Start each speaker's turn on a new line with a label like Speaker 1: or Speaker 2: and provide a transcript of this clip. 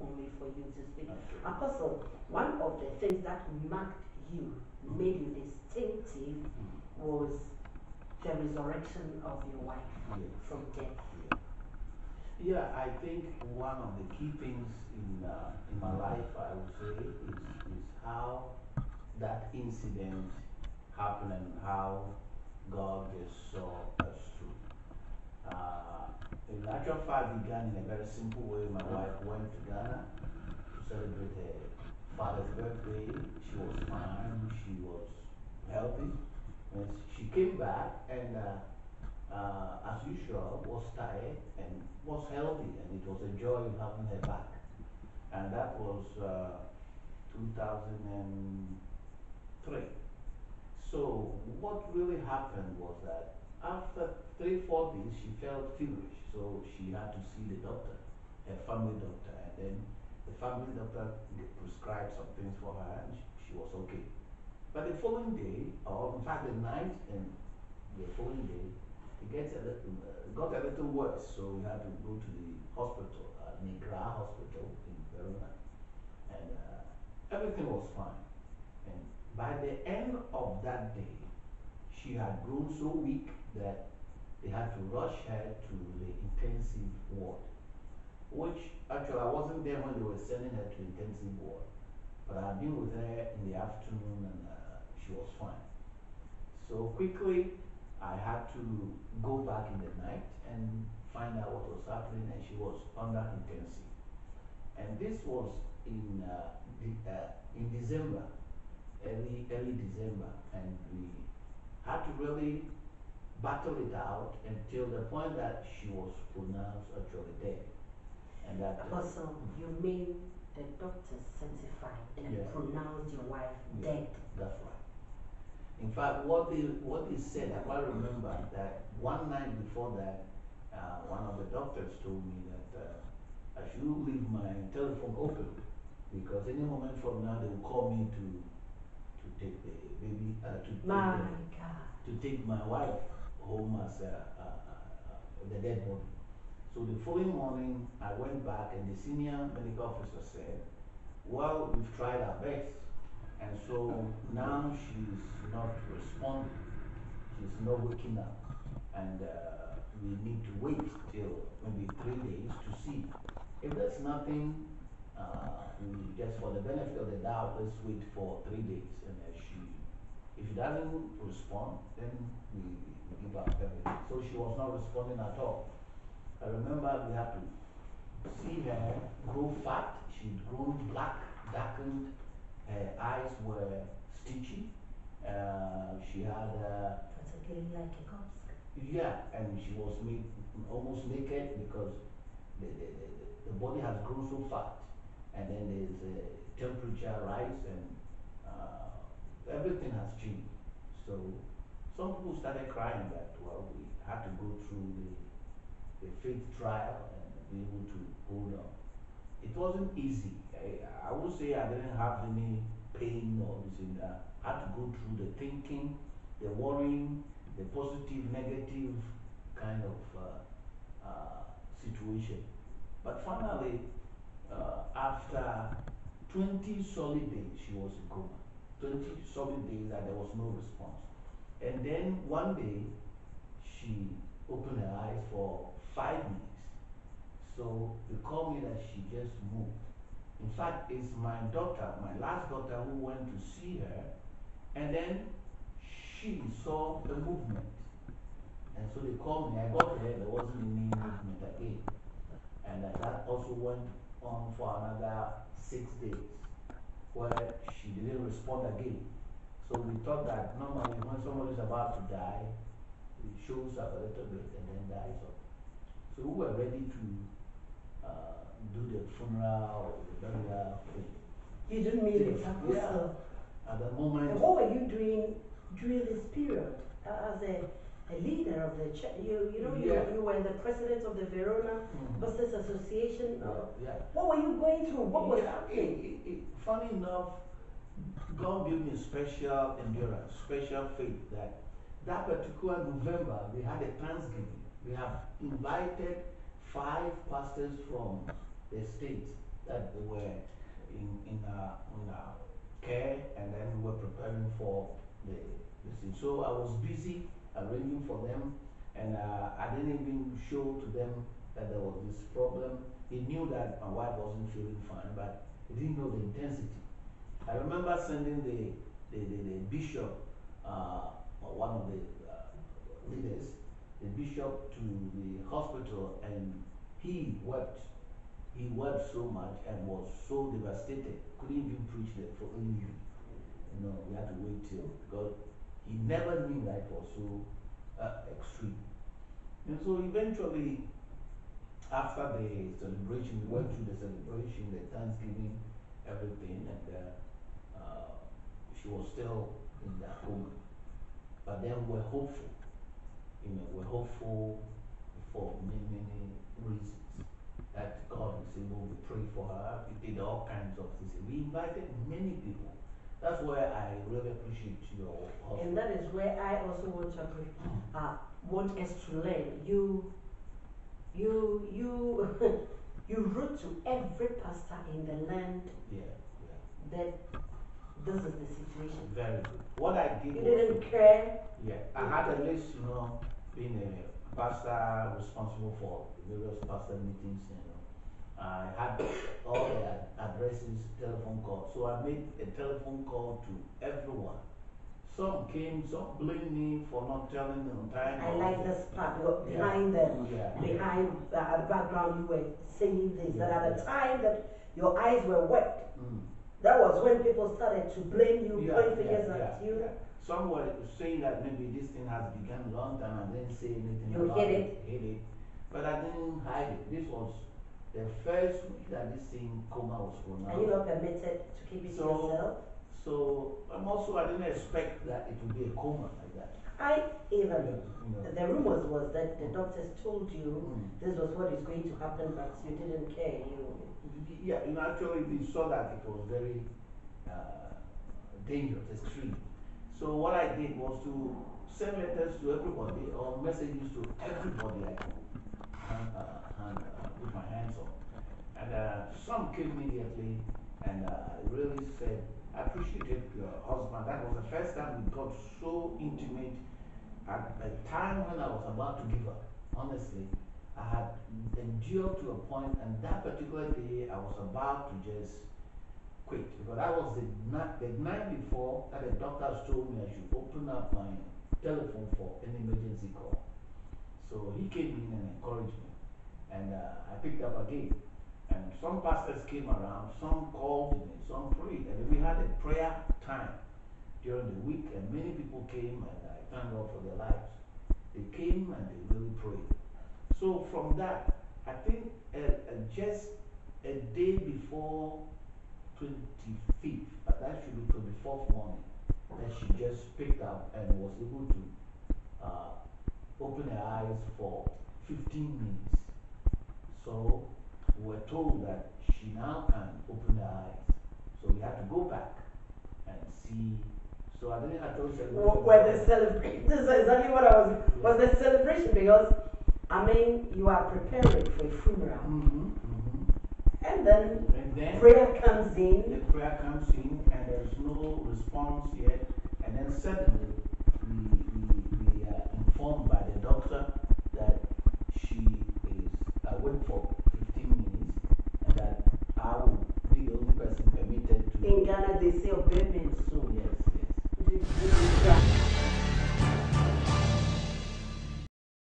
Speaker 1: only for you to speak. Apostle, one of the things that marked you, made you distinctive, was the resurrection of your wife from death.
Speaker 2: Yeah, I think one of the key things in my life, I would say, is how that incident happened and how God just saw us through. In actual fact, it began in a very simple way. My wife went to Ghana to celebrate her father's birthday. She was fine, she was healthy. And she came back and, as usual, was tired and was healthy, and it was a joy having her back. And that was 2003. So what really happened was that after 3-4 days, she felt feverish, so she had to see the doctor, her family doctor, and then the family doctor prescribed some things for her, and she was okay. But the following day, or in fact the night and the following day, it got a little worse, so we had to go to the hospital, Negra Hospital in Verona, and everything was fine. And by the end of that day, she had grown so weak that they had to rush her to the intensive ward, which actually I wasn't there when they were sending her to the intensive ward, but I had been with her in the afternoon and she was fine. So quickly, I had to go back in the night and find out what was happening, and she was under intensive. And this was in December, early December, and we had to really battle it out until the point that she was pronounced actually dead. And that
Speaker 1: Apostle, you mean the doctor certified and pronounced your wife dead?
Speaker 2: That's right. In fact, what they said, I quite remember that one night before that, one of the doctors told me that I should leave my telephone open, because any moment from now they will call me to take the baby, to take my wife home as the dead body. So the following morning, I went back and the senior medical officer said, well, we've tried our best. And so now she's not responding. She's not waking up. And we need to wait till maybe 3 days to see. If there's nothing, we just for the benefit of the doubt, let's wait for 3 days. And if she doesn't respond, then we give up everything. So she was not responding at all. I remember we had to see her grow fat. She'd grown black, darkened. Her eyes were stitchy. She had
Speaker 1: particularly like a corpse.
Speaker 2: Yeah, and she was made almost naked because the body has grown so fat, and then there's a temperature rise, and everything has changed. So some people started crying that, well, we had to go through the faith trial and be able to hold on. It wasn't easy. I would say I didn't have any pain or anything. I had to go through the thinking, the worrying, the positive, negative kind of situation. But finally, after 20 solid days, she was in coma. 20 solid days that there was no response. And then one day, she opened her eyes for 5 minutes. So they called me that she just moved. In fact, it's my daughter, my last daughter, who went to see her, and then she saw the movement. And so they called me. I got there, there wasn't any movement again. And that also went on for another 6 days, where she didn't respond again. So we thought that normally when somebody's about to die, it shows up a little bit and then dies off. So we were ready to do the funeral or the burial thing.
Speaker 1: You didn't mean it,
Speaker 2: yeah. At the moment.
Speaker 1: And what were you doing during this period as a leader of the church? You were the president of the Verona Pastors Association. What were you going through? What was happening?
Speaker 2: Funny enough, God gave me special endurance, special faith that particular November we had a Thanksgiving. We have invited 5 pastors from the states that they were in care, and then we were preparing for the thing. So I was busy arranging for them, and I didn't even show to them that there was this problem. He knew that my wife wasn't feeling fine, but he didn't know the intensity. I remember sending the bishop, one of the leaders, the bishop, to the hospital, and he wept. He wept so much and was so devastated, couldn't even preach the following week. You know, we had to wait till, because he never knew that it was so extreme. And so eventually, after the celebration, we went through the celebration, the Thanksgiving, everything, and she was still in that coma. But then we're hopeful. You know, we're hopeful for many reasons that God is able to pray for her. We did all kinds of things. We invited many people. That's where I really appreciate your husband.
Speaker 1: And that is where I also want to want us to learn. You wrote to every pastor in the land that this is the situation.
Speaker 2: Very good. What I did
Speaker 1: you didn't care.
Speaker 2: Yeah, I had a list, you know, being a pastor responsible for various pastor meetings, you know. I had all the addresses, telephone calls. So I made a telephone call to everyone. Some came, some blamed me for not telling them on time.
Speaker 1: I like this part, behind them, behind the background you were saying this, that at the time that your eyes were wet, that was when people started to blame you, point fingers at you.
Speaker 2: Some were saying that maybe this thing has begun a long time and didn't say anything
Speaker 1: about it.
Speaker 2: Hid it. But I didn't hide it. This was the first week that this thing coma was pronounced.
Speaker 1: Are you not permitted to keep it to yourself?
Speaker 2: So I didn't expect that it would be a coma like that.
Speaker 1: The rumors was that the doctors told you this was what is going to happen, but you didn't care.
Speaker 2: Actually we saw that it was very dangerous, extreme. So what I did was to send letters to everybody or messages to everybody I could put my hands on. And some came immediately, and I really said, I appreciated your husband. That was the first time we got so intimate at a time when I was about to give up. Honestly, I had endured to a point, and that particular day I was about to just quit, because that was the night before that the doctors told me I should open up my telephone for an emergency call. So he came in and encouraged me, and I picked up again. And some pastors came around, some called me, some prayed, and we had a prayer time during the week, and many people came, and I thank God for their lives. They came and they really prayed. So from that, I think just a day before 25th, that should be 24th morning, that she just picked up and was able to open her eyes for 15 minutes. So we were told that she now can open her eyes. So we had to go back and see. So I didn't actually celebrate.
Speaker 1: Were the celebration? This is exactly what I was the celebration, because I mean you are preparing for a funeral. And then prayer comes in.
Speaker 2: The prayer comes in, and there's no response yet. And then suddenly, we are informed by the doctor that she is awake for 15 minutes, and that I will be the only person permitted to.
Speaker 1: In Ghana, they say obeyment.